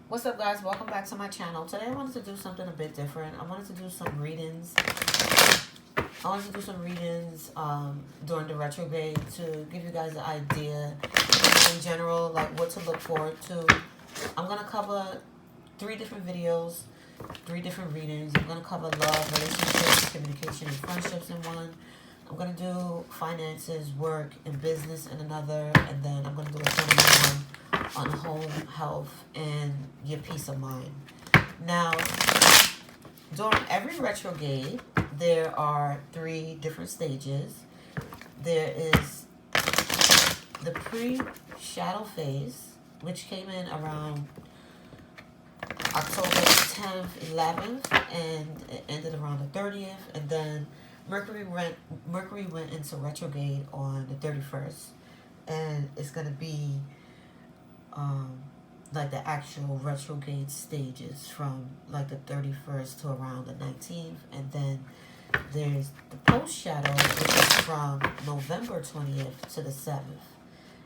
What's up, guys? Welcome back to my channel. Today I wanted to do something a bit different. I wanted to do some readings. During the retrograde to give you guys an idea in general, like what to look forward to. I'm going to cover 3 different videos, 3 different readings. I'm going to cover love, relationships, communication, and friendships in one. I'm going to do finances, work, and business in another. And then I'm going to do a general one on home, health, and your peace of mind. Now, during every retrograde, there are 3 different stages. There is the pre-shadow phase, which came in around October 10th, 11th, and it ended around the 30th. And then Mercury went into retrograde on the 31st, and it's going to be like the actual retrograde stages from like the 31st to around the 19th. And then there's the post shadow, which is from November 20th to the 7th.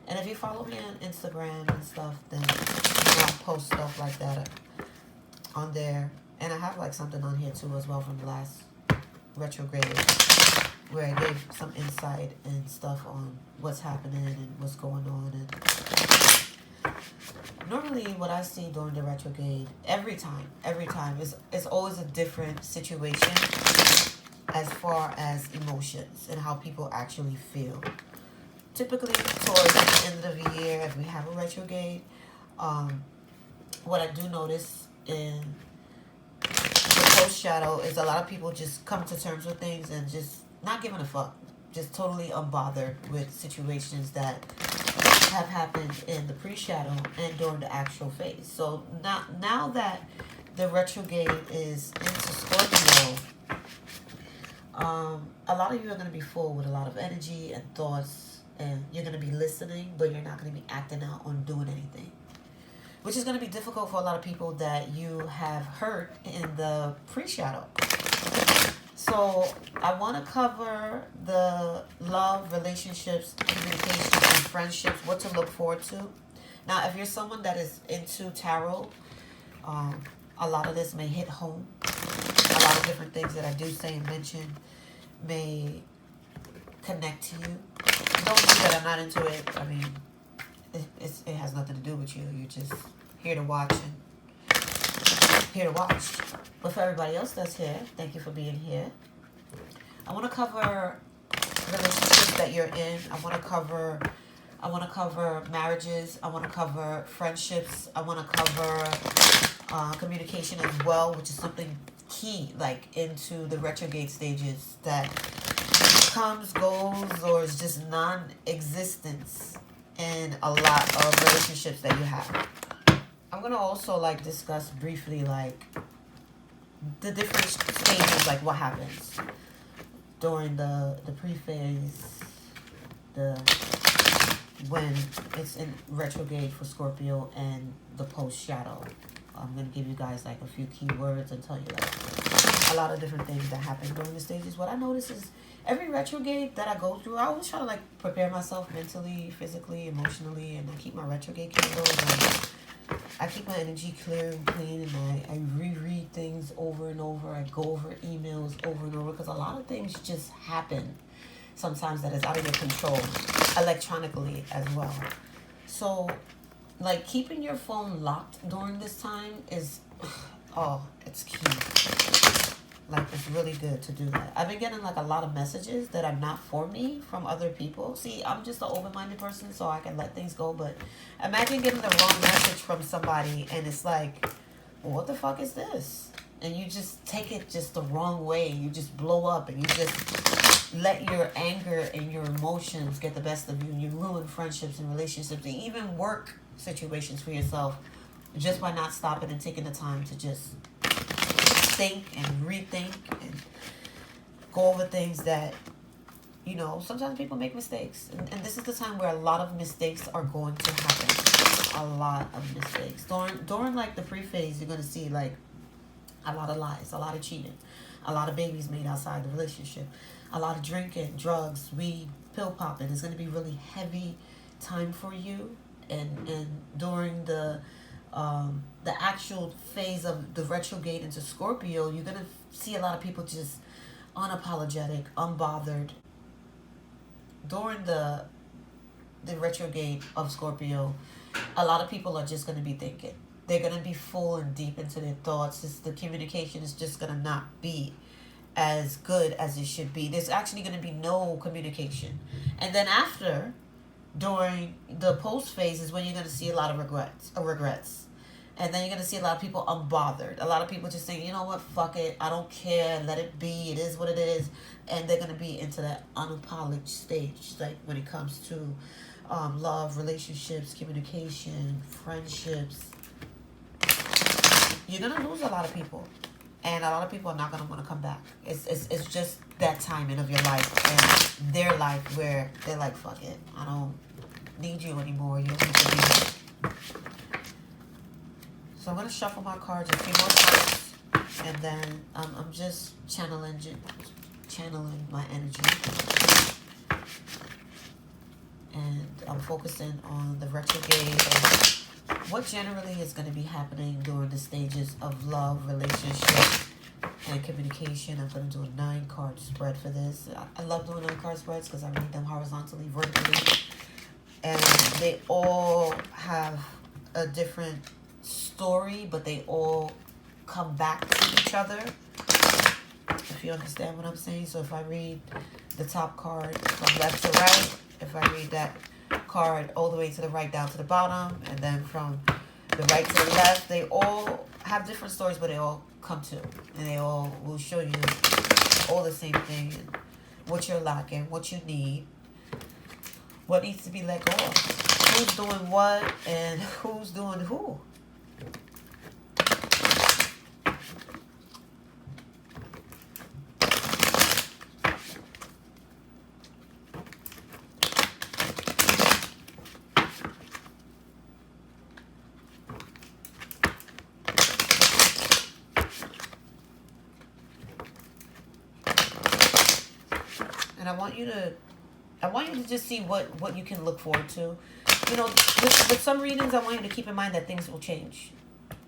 And if you follow me on Instagram and stuff, then I'll post stuff like that on there. And I have like something on here too as well from the last retrograde, where I gave some insight and stuff on what's happening and what's going on. And normally what I see during the retrograde, every time, it's always a different situation as far as emotions and how people actually feel. Typically, towards the end of the year, if we have a retrograde, what I do notice in the post shadow is a lot of people just come to terms with things and just not giving a fuck, just totally unbothered with situations that have happened in the pre-shadow and during the actual phase. So now that the retrograde is into Scorpio, a lot of you are going to be full with a lot of energy and thoughts, and you're going to be listening, but you're not going to be acting out on doing anything, which is going to be difficult for a lot of people that you have hurt in the pre-shadow. So I want to cover the love, relationships, communication, and friendships, what to look forward to. Now, if you're someone that is into tarot, a lot of this may hit home. A lot of different things that I do say and mention may connect to you. Don't see that I'm not into it. I mean, it has nothing to do with you. You're just here to watch and here to watch. But for everybody else that's here, thank you for being here. I want to cover relationships that you're in. I want to cover marriages. I want to cover friendships. I want to cover communication as well, which is something key, like into the retrograde stages that comes, goes, or is just non-existence in a lot of relationships that you have. I'm going to also like discuss briefly like the different stages, like what happens during the pre-phase, when it's in retrograde for Scorpio, and the post-shadow. I'm going to give you guys like a few keywords and tell you like a lot of different things that happen during the stages. What I notice is every retrograde that I go through, I always try to like prepare myself mentally, physically, emotionally, and I keep my retrograde candles and I keep my energy clear and clean, and I reread things over and over. I go over emails over and over because a lot of things just happen sometimes that is out of your control electronically as well. So like keeping your phone locked during this time is, it's key. Like it's really good to do that. I've been getting like a lot of messages that are not for me from other people. See, I'm just an open-minded person, so I can let things go. But imagine getting the wrong message from somebody and it's like, well, what the fuck is this? And you just take it just the wrong way. You just blow up and you just let your anger and your emotions get the best of you. And you ruin friendships and relationships and even work situations for yourself just by not stopping and taking the time to just think and rethink and go over things that, you know, sometimes people make mistakes. And this is the time where a lot of mistakes are going to happen. A lot of mistakes. During like the pre-phase, you're going to see like a lot of lies, a lot of cheating, a lot of babies made outside the relationship, a lot of drinking, drugs, weed, pill popping. It's going to be really heavy time for you. And during the the actual phase of the retrograde into Scorpio, you're going to see a lot of people just unapologetic, unbothered. During the retrograde of Scorpio, a lot of people are just going to be thinking. They're going to be full and deep into their thoughts. The communication is just going to not be as good as it should be. There's actually going to be no communication. And then after, during the post phase is when you're going to see a lot of regrets. And then you're going to see a lot of people unbothered. A lot of people just saying, you know what, fuck it. I don't care. Let it be. It is what it is. And they're going to be into that unapologetic stage. Like when it comes to love, relationships, communication, friendships. You're going to lose a lot of people. And a lot of people are not going to want to come back. It's just that timing of your life and their life where they're like, fuck it. I don't need you anymore. You don't need to be here. So I'm going to shuffle my cards a few more times. And then I'm just channeling my energy. And I'm focusing on the retrograde and what generally is going to be happening during the stages of love, relationship, and communication. I'm going to do a 9-card spread for this. I love doing 9-card spreads because I read them horizontally, vertically. And they all have a different story, but they all come back to each other. If you understand what I'm saying. So if I read the top card from left to right, if I read that card all the way to the right down to the bottom, and then from the right to the left, they all have different stories, but they all come to, and they all will show you all the same thing, and what you're lacking, what you need, what needs to be let go of, who's doing what, and who's doing who. And I want you to just see what you can look forward to. You know, with some readings, I want you to keep in mind that things will change.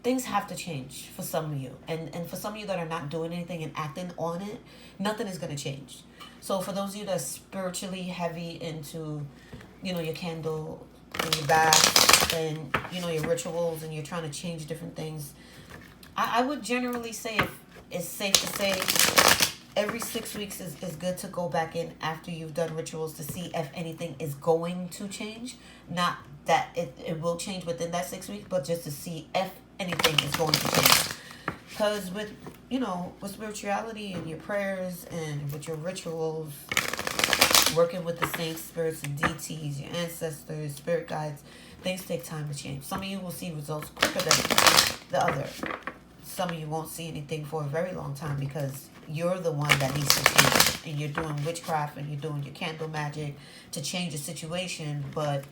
Things have to change for some of you. And for some of you that are not doing anything and acting on it, nothing is going to change. So for those of you that are spiritually heavy into, you know, your candle and your bath and, you know, your rituals, and you're trying to change different things, I would generally say, if it's safe to say, every 6 weeks is good to go back in after you've done rituals to see if anything is going to change. Not that it will change within that 6 weeks, but just to see if anything is going to change. Because with, you know, with spirituality and your prayers and with your rituals, working with the saints, spirits, and deities, your ancestors, spirit guides, things take time to change. Some of you will see results quicker than the other. Some of you won't see anything for a very long time because you're the one that needs to change. And you're doing witchcraft and you're doing your candle magic to change the situation. But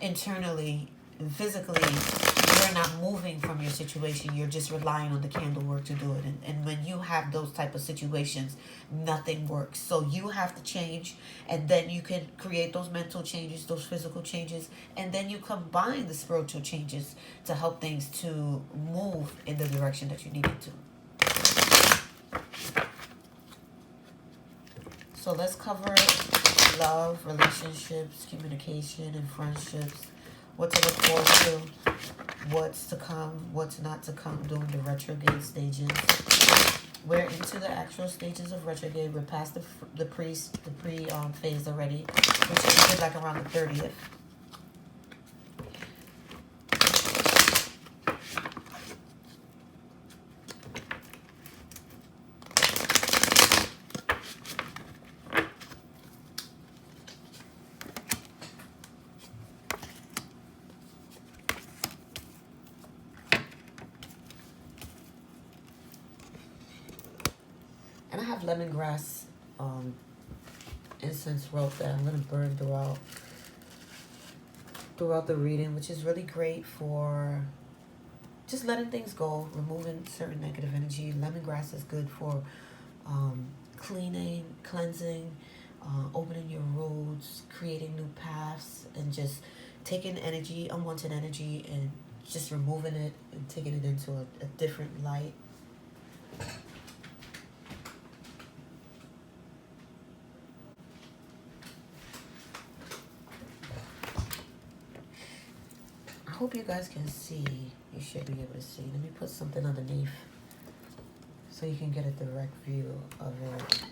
internally and physically, you're not moving from your situation. You're just relying on the candle work to do it. And when you have those type of situations, nothing works. So you have to change, and then you can create those mental changes, those physical changes, and then you combine the spiritual changes to help things to move in the direction that you need it to. So let's cover love, relationships, communication, and friendships. What to look forward to, what's to come, what's not to come during the retrograde stages. We're into the actual stages of retrograde. We're past the pre phase already, which is like around the 30th. And I have lemongrass incense rope that I'm going to burn throughout the reading, which is really great for just letting things go, removing certain negative energy. Lemongrass is good for cleaning, cleansing, opening your roads, creating new paths, and just taking energy, unwanted energy, and just removing it and taking it into a different light. I hope you guys can see. You should be able to see. Let me put something underneath so you can get a direct view of it.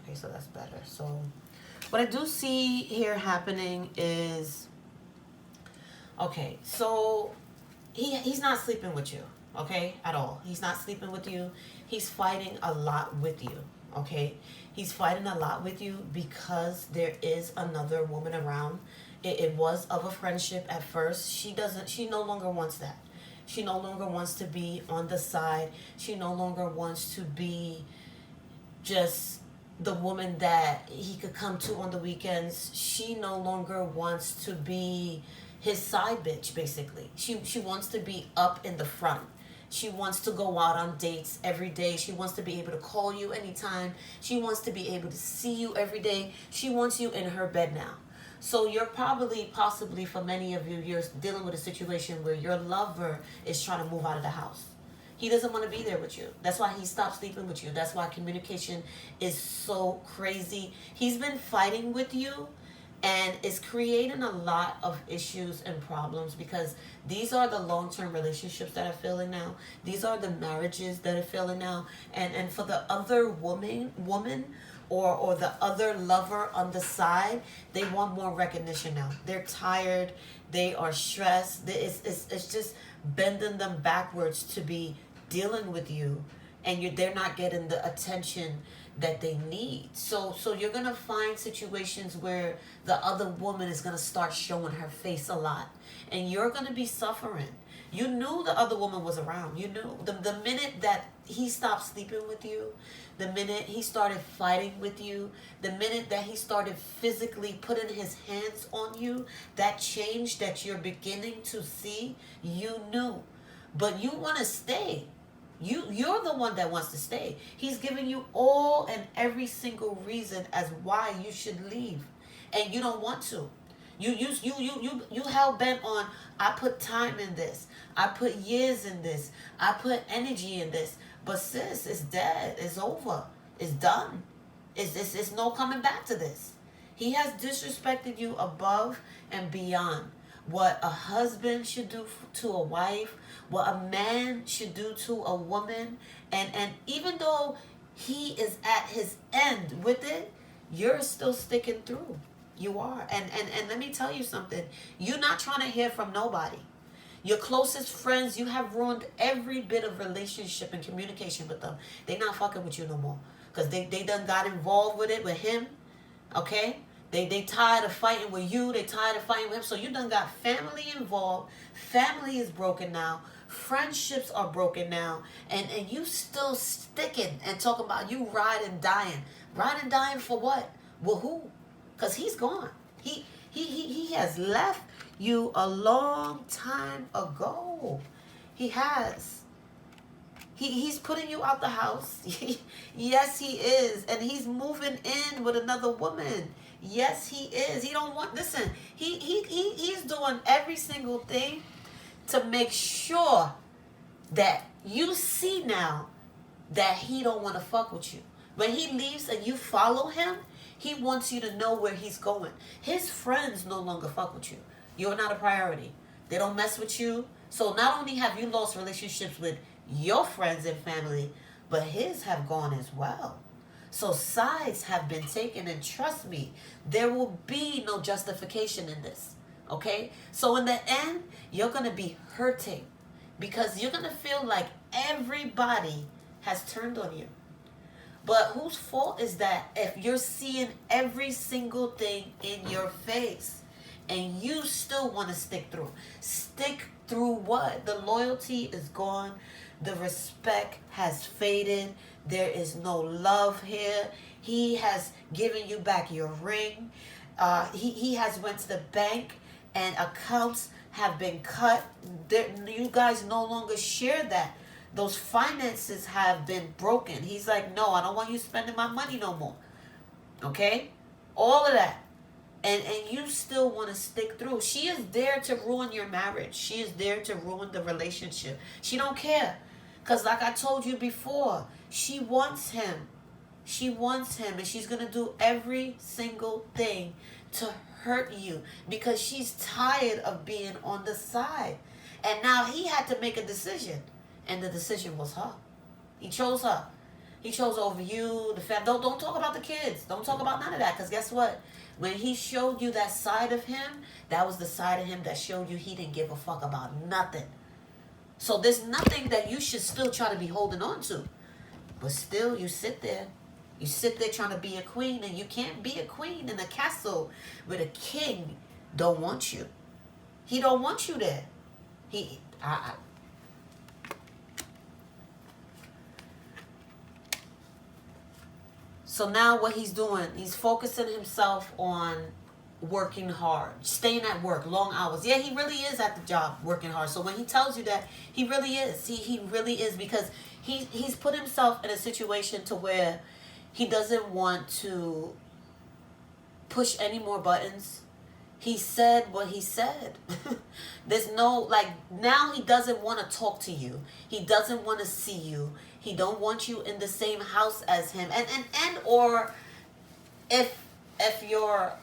Okay, so that's better. So what I do see here happening is, okay, so he's not sleeping with you, okay, at all. He's not sleeping with you. He's fighting a lot with you, okay? He's fighting a lot with you because there is another woman around. It was of a friendship at first. She no longer wants that. She no longer wants to be on the side. She no longer wants to be just the woman that he could come to on the weekends. She no longer wants to be his side bitch, basically. She wants to be up in the front. She wants to go out on dates every day. She wants to be able to call you anytime. She wants to be able to see you every day. She wants you in her bed now. So you're possibly for many of you, you're dealing with a situation where your lover is trying to move out of the house. He doesn't want to be there with you. That's why he stopped sleeping with you. That's why communication is so crazy. He's been fighting with you, and it's creating a lot of issues and problems because these are the long-term relationships that are failing now. These are the marriages that are failing now. And for the other woman or the other lover on the side, they want more recognition now. They're tired. They are stressed. It's just bending them backwards to be dealing with you, and they're not getting the attention that they need. So you're gonna find situations where the other woman is gonna start showing her face a lot, and you're gonna be suffering. You knew the other woman was around. You knew the minute that he stopped sleeping with you, the minute he started fighting with you, the minute that he started physically putting his hands on you, that change that you're beginning to see, you knew. But you want to stay. You're the one that wants to stay. He's giving you all and every single reason as why you should leave, and you don't want to. You hell bent on, I put time in this, I put years in this, I put energy in this, but sis, it's dead, it's over, it's done. It's no coming back to this. He has disrespected you above and beyond what a husband should do to a wife, what a man should do to a woman. And even though he is at his end with it, you're still sticking through. You are. And let me tell you something. You're not trying to hear from nobody. Your closest friends, you have ruined every bit of relationship and communication with them. They not fucking with you no more. Because they done got involved with it with him. Okay? They tired of fighting with you. They tired of fighting with him. So you done got family involved. Family is broken now. Friendships are broken now. And you still sticking and talking about you ride and dying. Ride and dying for what? Well, who? Because he's gone. He has left you a long time ago. He has. He's putting you out the house. Yes, he is. And he's moving in with another woman. Yes, he is. He don't want, listen, he's doing every single thing to make sure that you see now that he don't want to fuck with you. When he leaves and you follow him, he wants you to know where he's going. His friends no longer fuck with you. You're not a priority. They don't mess with you. So not only have you lost relationships with your friends and family, but his have gone as well. So sides have been taken, and trust me, there will be no justification in this. Okay? So in the end, you're going to be hurting because you're going to feel like everybody has turned on you. But whose fault is that if you're seeing every single thing in your face and you still want to stick through? Stick through what? The loyalty is gone. The respect has faded. There is no love here. He has given you back your ring. He has went to the bank and accounts have been cut. You guys no longer share that. Those finances have been broken. He's like, no, I don't want you spending my money no more. Okay? All of that. And you still want to stick through. She is there to ruin your marriage. She is there to ruin the relationship. She don't care. Because like I told you before, she wants him. She wants him. And she's going to do every single thing to hurt you. Because she's tired of being on the side. And now he had to make a decision. And the decision was her. He chose her. He chose over you, the family. Don't talk about the kids. Don't talk about none of that. Because guess what? When he showed you that side of him, that was the side of him that showed you he didn't give a fuck about nothing. So there's nothing that you should still try to be holding on to. But still, you sit there. You sit there trying to be a queen, and you can't be a queen in a castle where the king don't want you. He don't want you there. So now what he's doing, he's focusing himself on working hard, staying at work, long hours. Yeah, he really is at the job working hard. So when he tells you that, he really is. He really is, because he's put himself in a situation to where he doesn't want to push any more buttons. He said what he said. There's no, like, now he doesn't want to talk to you. He doesn't want to see you. He don't want you in the same house as him. And or if you're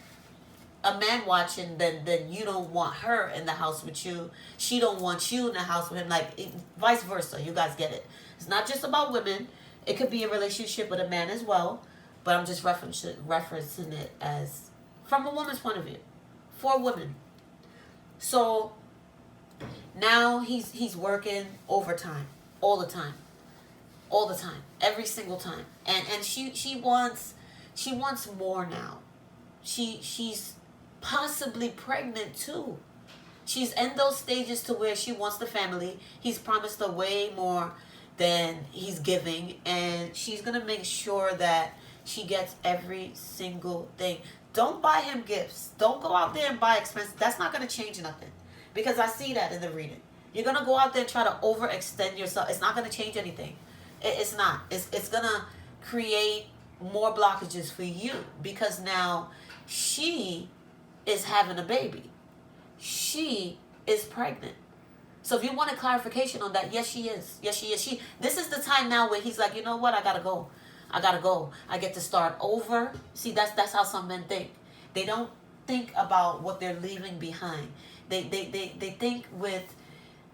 a man watching, then you don't want her in the house with you. She don't want you in the house with him. Like, vice versa. You guys get it. It's not just about women. It could be a relationship with a man as well. But I'm just referencing it as from a woman's point of view. For women. So now he's working overtime all the time. All the time. Every single time. And she wants more now. She's possibly pregnant too. She's in those stages to where she wants the family. He's promised her way more than he's giving, and she's gonna make sure that she gets every single thing. Don't buy him gifts. Don't go out there and buy expensive. That's not gonna change nothing, because I see that in the reading. You're gonna go out there and try to overextend yourself. It's not gonna change anything. It's not. It's gonna create more blockages for you, because now she is having a baby. She is pregnant. So if you want a clarification on that, yes, she is. Yes, she is. This is the time now where he's like, you know what? I gotta go. I get to start over. See, that's how some men think. They don't think about what they're leaving behind. They think with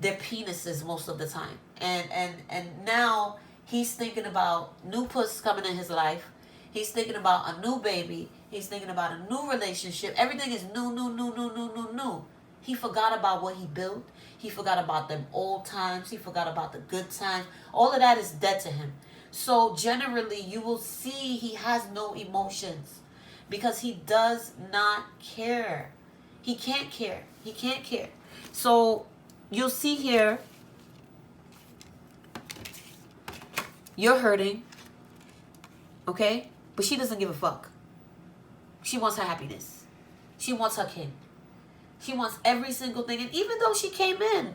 their penises most of the time. And now he's thinking about new puss coming in his life. He's thinking about a new baby. He's thinking about a new relationship. Everything is new. He forgot about what he built. He forgot about them old times. He forgot about the good times. All of that is dead to him. So generally, you will see he has no emotions, because he does not care. He can't care. He can't care. So you'll see here, you're hurting, okay? But she doesn't give a fuck. She wants her happiness. She wants her king. She wants every single thing. And even though she came in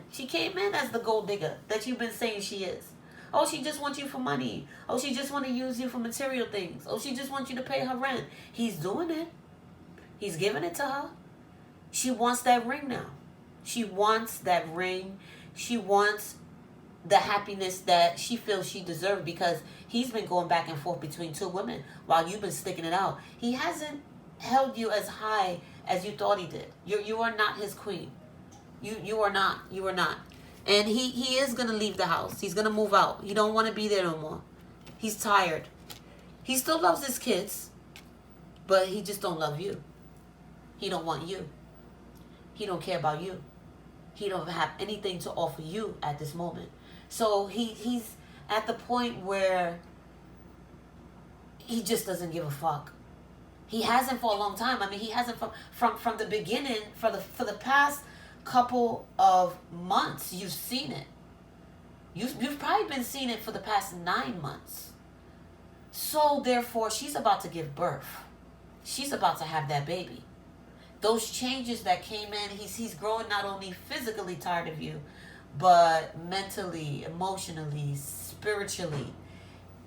as the gold digger that you've been saying she is. Oh, she just wants you for money. Oh, she just want to use you for material things. Oh, she just wants you to pay her rent. He's doing it. He's giving it to her. She wants that ring now. She wants that ring. She wants the happiness that she feels she deserves, because he's been going back and forth between two women while you've been sticking it out. He hasn't held you as high as you thought he did. You are not his queen. You are not. You are not. And he is going to leave the house. He's going to move out. He don't want to be there no more. He's tired. He still loves his kids, but he just don't love you. He don't want you. He don't care about you. He don't have anything to offer you at this moment. So he's at the point where he just doesn't give a fuck. He hasn't for a long time. I mean, he hasn't from the beginning, for the past couple of months. You've seen it. You've probably been seeing it for the past 9 months. So therefore, she's about to give birth. She's about to have that baby. Those changes that came in, he's growing not only physically tired of you, but mentally, emotionally, spiritually.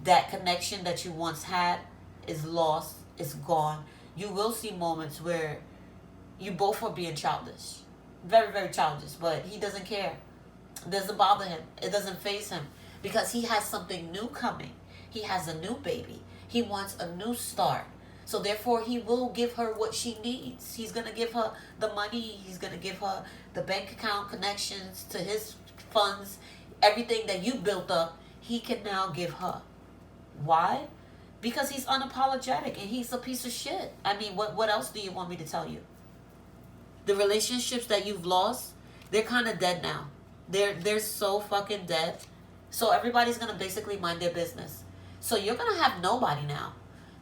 That connection that you once had is lost, is gone. You will see moments where You both are being childish. Very, very childish. But he doesn't care. It doesn't bother him. It doesn't faze him. Because he has something new coming. He has a new baby. He wants a new start. So therefore, he will give her what she needs. He's going to give her the money. He's going to give her the bank account connections to his funds. Everything that you built up, he can now give her. Why? Because he's unapologetic and he's a piece of shit. I mean, what else do you want me to tell you? The relationships that you've lost, they're kind of dead now. They're so fucking dead. So everybody's going to basically mind their business. So you're going to have nobody now.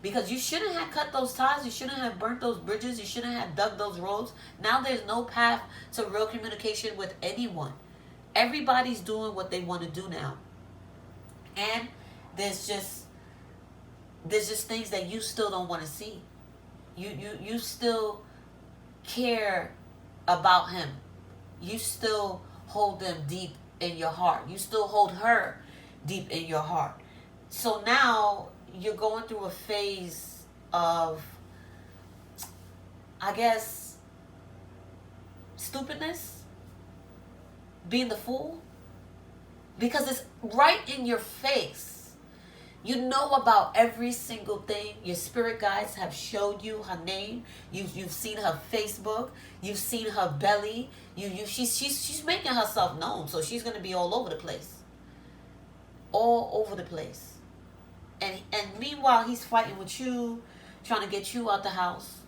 Because you shouldn't have cut those ties. You shouldn't have burnt those bridges. You shouldn't have dug those roads. Now there's no path to real communication with anyone. Everybody's doing what they want to do now. And there's just things that you still don't want to see. You still care about him. You still hold them deep in your heart. You still hold her deep in your heart. So now you're going through a phase of, I guess, stupidness, being the fool, because it's right in your face. You know about every single thing. Your spirit guides have showed you her name. You've seen her Facebook. You've seen her belly. She's making herself known, so she's gonna be all over the place. All over the place. And meanwhile, he's fighting with you, trying to get you out the house.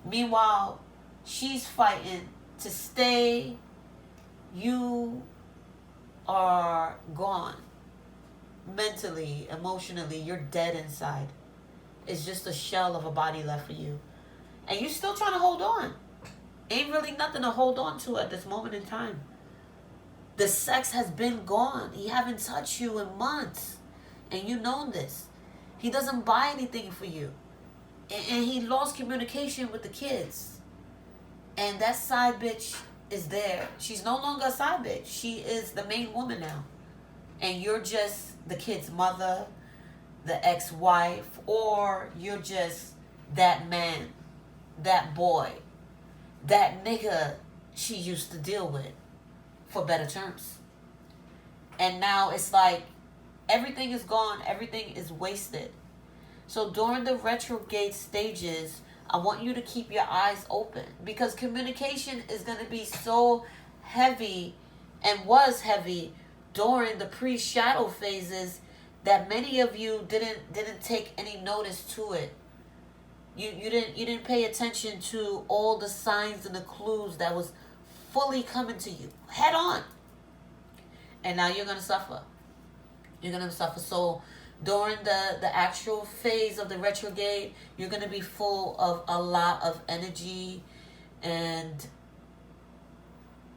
Meanwhile, she's fighting to stay. You are gone. Mentally, emotionally, you're dead inside. It's just a shell of a body left for you. And you're still trying to hold on. Ain't really nothing to hold on to at this moment in time. The sex has been gone. He haven't touched you in months. And you know this. He doesn't buy anything for you. And he lost communication with the kids. And that side bitch is there. She's no longer a side bitch. She is the main woman now. And you're just the kid's mother, the ex-wife, or you're just that man, that boy, that nigga she used to deal with for better terms. And now it's like everything is gone. Everything is wasted. So during the retrograde stages, I want you to keep your eyes open, because communication is going to be so heavy and was heavy during the pre-shadow phases that many of you didn't take any notice to it. You didn't pay attention to all the signs and the clues that was fully coming to you head on. And now you're going to suffer. You're going to suffer. So during the actual phase of the retrograde, you're going to be full of a lot of energy, and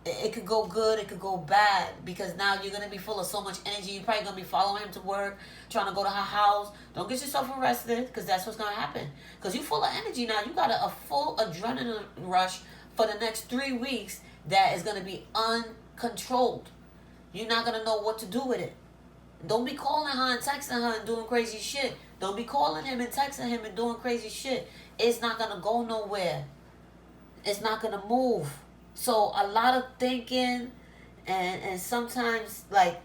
it could go good, it could go bad, because now you're going to be full of so much energy. You're probably going to be following him to work, trying to go to her house. Don't get yourself arrested, because that's what's going to happen. Because you're full of energy now. You got a full adrenaline rush for the next 3 weeks that is going to be uncontrolled. You're not going to know what to do with it. Don't be calling her and texting her and doing crazy shit. Don't be calling him and texting him and doing crazy shit. It's not going to go nowhere. It's not going to move. So a lot of thinking, and sometimes, like,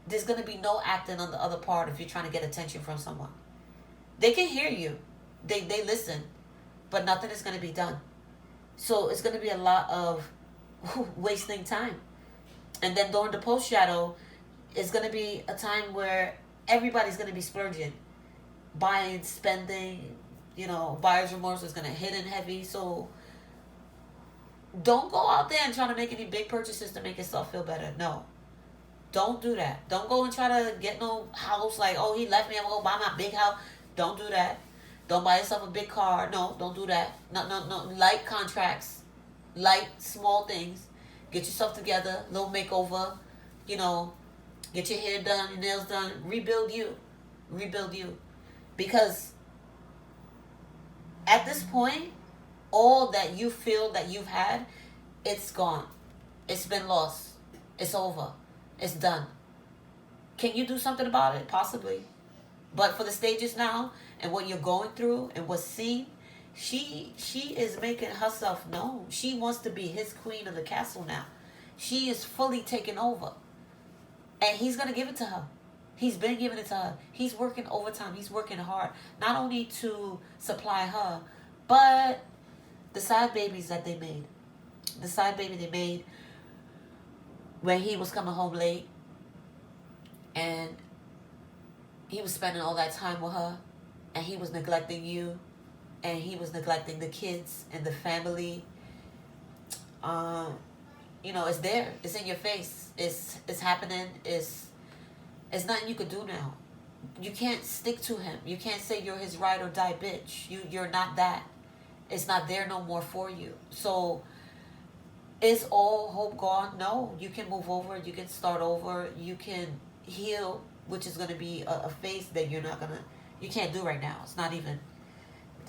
there's going to be no acting on the other part if you're trying to get attention from someone. They can hear you. They listen. But nothing is going to be done. So it's going to be a lot of wasting time. And then during the post-shadow, it's going to be a time where everybody's going to be splurging. Buying, spending, buyer's remorse is going to hit in heavy. So don't go out there and try to make any big purchases to make yourself feel better. No. Don't do that. Don't go and try to get no house like, oh, he left me, I'm going to buy my big house. Don't do that. Don't buy yourself a big car. No, don't do that. No. Light contracts. Light, small things. Get yourself together. Little makeover. Get your hair done, your nails done. Rebuild you. Rebuild you. Because at this point, all that you feel that you've had, it's gone. It's been lost. It's over. It's done. Can you do something about it? Possibly. But for the stages now and what you're going through and what's seen, She is making herself known. She wants to be his queen of the castle now. She is fully taken over. And he's going to give it to her. He's been giving it to her. He's working overtime. He's working hard. Not only to supply her, but the side babies that they made. The side baby they made when he was coming home late. And he was spending all that time with her. And he was neglecting you. And he was neglecting the kids and the family. You know, it's there. It's in your face. It's happening. It's nothing you could do now. You can't stick to him. You can't say you're his ride or die bitch. You're not that. It's not there no more for you. So is all hope gone? No. You can move over. You can start over. You can heal, which is going to be a phase that you can't do right now. It's not even,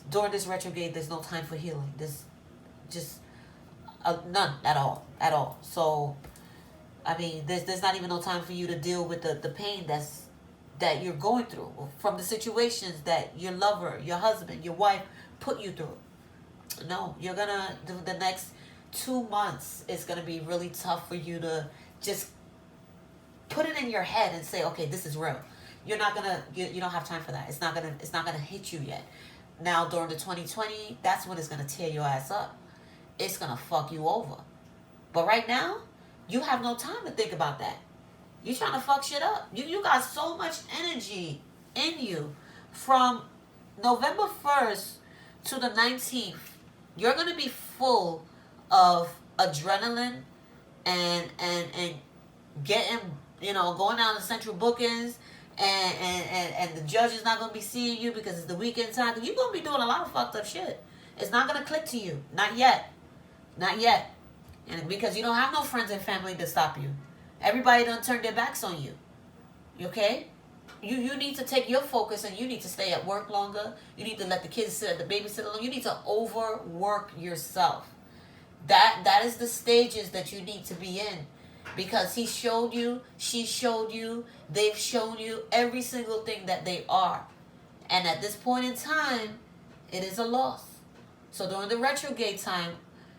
during this retrograde, there's no time for healing. There's just none at all. So, I mean, there's not even no time for you to deal with the pain that you're going through from the situations that your lover, your husband, your wife put you through. No, you're gonna do the next 2 months. It's gonna be really tough for you to just put it in your head and say, okay, this is real. You're not gonna. You don't have time for that. It's not gonna hit you yet. Now during the 2020, that's when it's gonna tear your ass up. It's gonna fuck you over. But right now, you have no time to think about that. You're trying to fuck shit up. You got so much energy in you. From November 1st to the 19th, you're going to be full of adrenaline and getting, going down to central bookings, and the judge is not going to be seeing you because it's the weekend time. You're going to be doing a lot of fucked up shit. It's not going to click to you. Not yet. Not yet. And because you don't have no friends and family to stop you. Everybody done turned their backs on you. You okay? You need to take your focus and you need to stay at work longer. You need to let the kids sit at the babysitter longer. You need to overwork yourself. That is the stages that you need to be in. Because he showed you, she showed you, they've shown you every single thing that they are. And at this point in time, it is a loss. So during the retrograde time,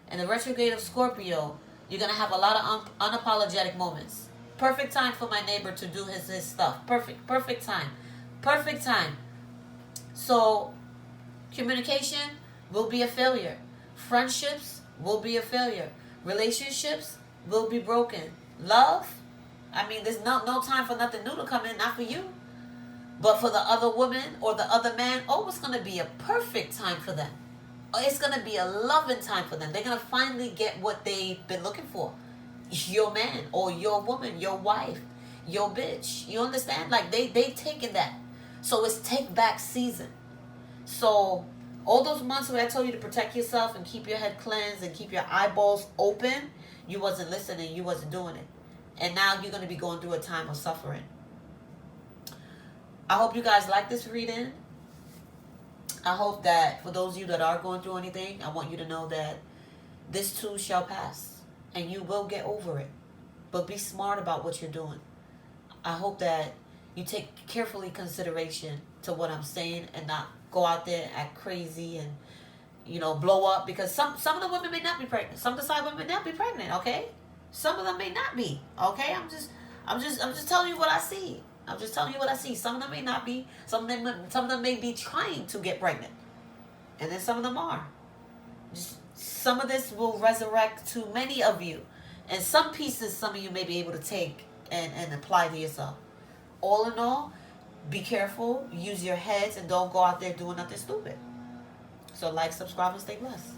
and the retrograde of Scorpio, you're going to have a lot of unapologetic moments. Perfect time for my neighbor to do his stuff. Perfect time. Perfect time. So, communication will be a failure. Friendships will be a failure. Relationships will be broken. Love, I mean, there's no time for nothing new to come in, not for you. But for the other woman or the other man, it's going to be a perfect time for them. It's going to be a loving time for them. They're going to finally get what they've been looking for. Your man or your woman, your wife, your bitch. You understand? Like, they taken that. So it's take back season. So all those months where I told you to protect yourself and keep your head cleansed and keep your eyeballs open, you wasn't listening. You wasn't doing it. And now you're going to be going through a time of suffering. I hope you guys like this reading. I hope that for those of you that are going through anything, I want you to know that this too shall pass. And you will get over it. But be smart about what you're doing. I hope that you take carefully consideration to what I'm saying and not go out there and act crazy and, blow up. Because some of the women may not be pregnant. Some of the side women may not be pregnant, okay? Some of them may not be, okay? I'm just telling you what I see. I'm just telling you what I see. Some of them may not be. Some of them may be trying to get pregnant. And then some of them are. Some of this will resurrect to many of you. And some pieces, some of you may be able to take and apply to yourself. All in all, be careful. Use your heads and don't go out there doing nothing stupid. So like, subscribe, and stay blessed.